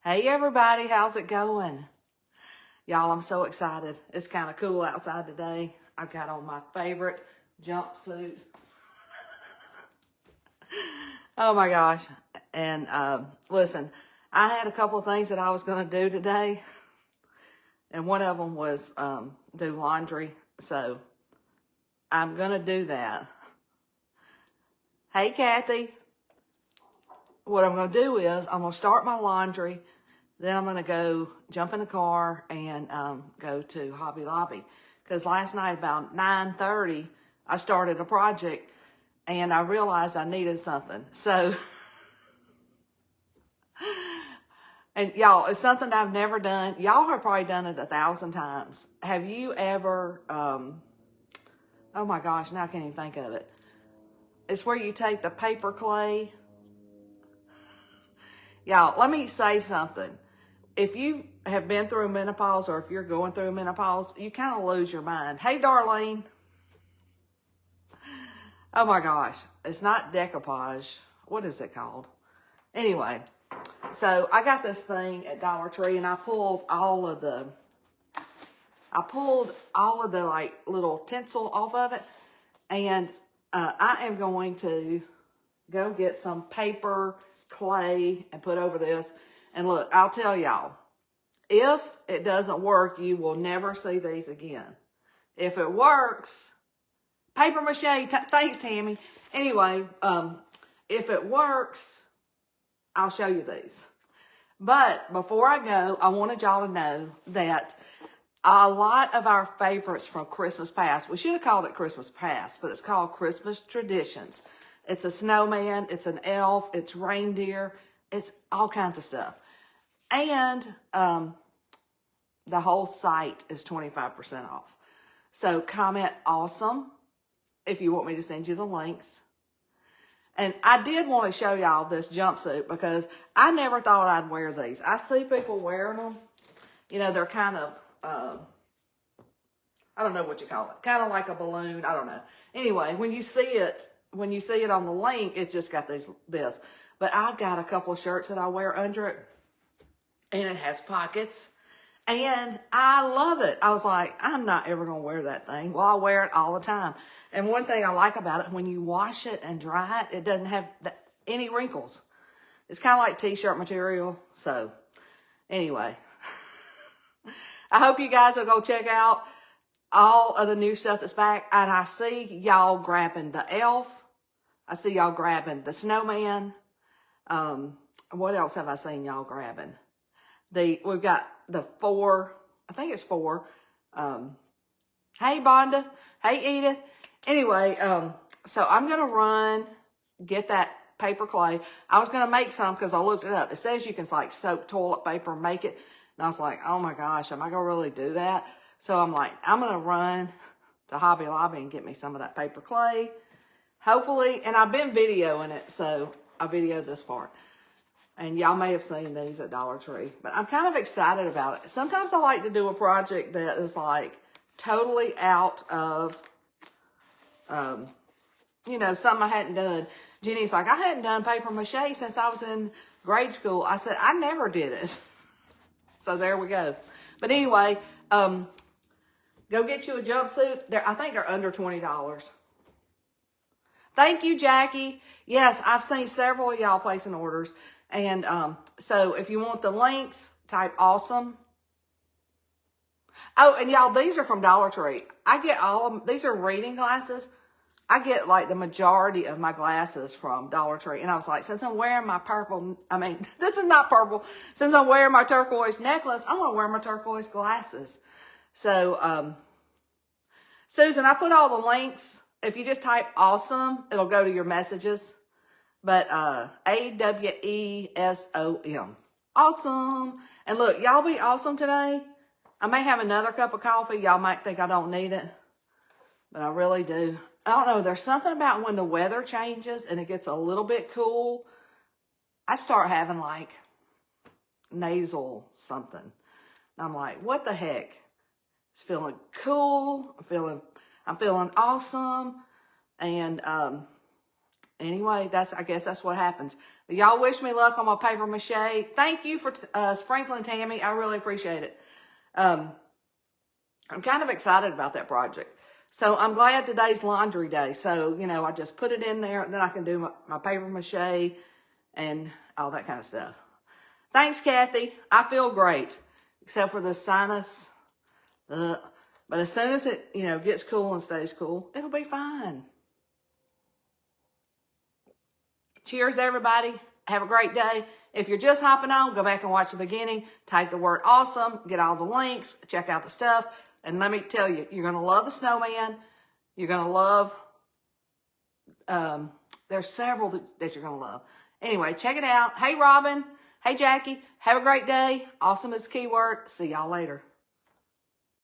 Hey everybody, how's it going? Y'all, I'm so excited. It's kind of cool outside today. I've got on my favorite jumpsuit. Oh my gosh. And listen, I had a couple of things that I was going to do today. And one of them was do laundry. So I'm going to do that. Hey Kathy. What I'm going to do is I'm going to start my laundry. Then I'm going to go jump in the car and go to Hobby Lobby. Because last night about 9:30, I started a project and I realized I needed something. So, and y'all, it's something I've never done. Y'all have probably done it 1,000 times. Have you ever, oh my gosh, now I can't even think of it. It's where you take the paper clay. Y'all, let me say something. If you have been through menopause or if you're going through menopause, you kind of lose your mind. Hey, Darlene. Oh my gosh. It's not decoupage. What is it called? Anyway, so I got this thing at Dollar Tree and I pulled all of the like little tinsel off of it. And I am going to go get some paper clay and put over this. And look, I'll tell y'all, if it doesn't work, you will never see these again. If it works, paper mache, thanks Tammy. Anyway, if it works, I'll show you these. But before I go, I wanted y'all to know that a lot of our favorites from Christmas past, we should have called it Christmas past, but it's called Christmas traditions. It's a snowman, it's an elf, it's reindeer, it's all kinds of stuff. And the whole site is 25% off. So comment awesome if you want me to send you the links. And I did want to show y'all this jumpsuit because I never thought I'd wear these. I see people wearing them. You know, they're kind of, I don't know what you call it. Kind of like a balloon. I don't know. Anyway, when you see it on the link, it's just got this. But I've got a couple of shirts that I wear under it. And it has pockets. And I love it. I was like, I'm not ever going to wear that thing. Well, I wear it all the time. And one thing I like about it, when you wash it and dry it, it doesn't have any wrinkles. It's kind of like t-shirt material. So, anyway. I hope you guys will go check out all of the new stuff that's back. And I see y'all grabbing the elf. I see y'all grabbing the snowman. What else have I seen y'all grabbing? We've got the 4, I think it's 4. Hey, Bonda. Hey, Edith. Anyway, so I'm going to run, get that paper clay. I was going to make some because I looked it up. It says you can like soak toilet paper and make it. And I was like, oh my gosh, am I going to really do that? So I'm like, I'm going to run to Hobby Lobby and get me some of that paper clay. Hopefully, and I've been videoing it, so I videoed this part. And y'all may have seen these at Dollar Tree. But I'm kind of excited about it. Sometimes I like to do a project that is like totally out of, you know, something I hadn't done. Jenny's like, I hadn't done paper mache since I was in grade school. I said, I never did it. So there we go. But anyway, go get you a jumpsuit. I think they're under $20. Thank you, Jackie. Yes, I've seen several of y'all placing orders. And so if you want the links, type awesome. Oh, and y'all, these are from Dollar Tree. I get all of them. These are reading glasses. I get like the majority of my glasses from Dollar Tree. And I was like, since I'm wearing my purple, this is not purple. Since I'm wearing my turquoise necklace, I'm going to wear my turquoise glasses. So, Susan, I put all the links. If you just type awesome, it'll go to your messages. But AWESOM. Awesome. And look, y'all be awesome today. I may have another cup of coffee. Y'all might think I don't need it. But I really do. I don't know. There's something about when the weather changes and it gets a little bit cool. I start having like nasal something. And I'm like, what the heck? It's feeling cool. I'm feeling awesome. And Anyway, I guess that's what happens. But y'all wish me luck on my paper mache. Thank you for sprinkling, Tammy. I really appreciate it. I'm kind of excited about that project. So I'm glad today's laundry day. So, you know, I just put it in there and then I can do my paper mache and all that kind of stuff. Thanks, Kathy. I feel great, except for the sinus. But as soon as it, you know, gets cool and stays cool, it'll be fine. Cheers, everybody. Have a great day. If you're just hopping on, go back and watch the beginning. Type the word awesome. Get all the links. Check out the stuff. And let me tell you, you're going to love the snowman. You're going to love, there's several that you're going to love. Anyway, check it out. Hey, Robin. Hey, Jackie. Have a great day. Awesome is the keyword. See y'all later.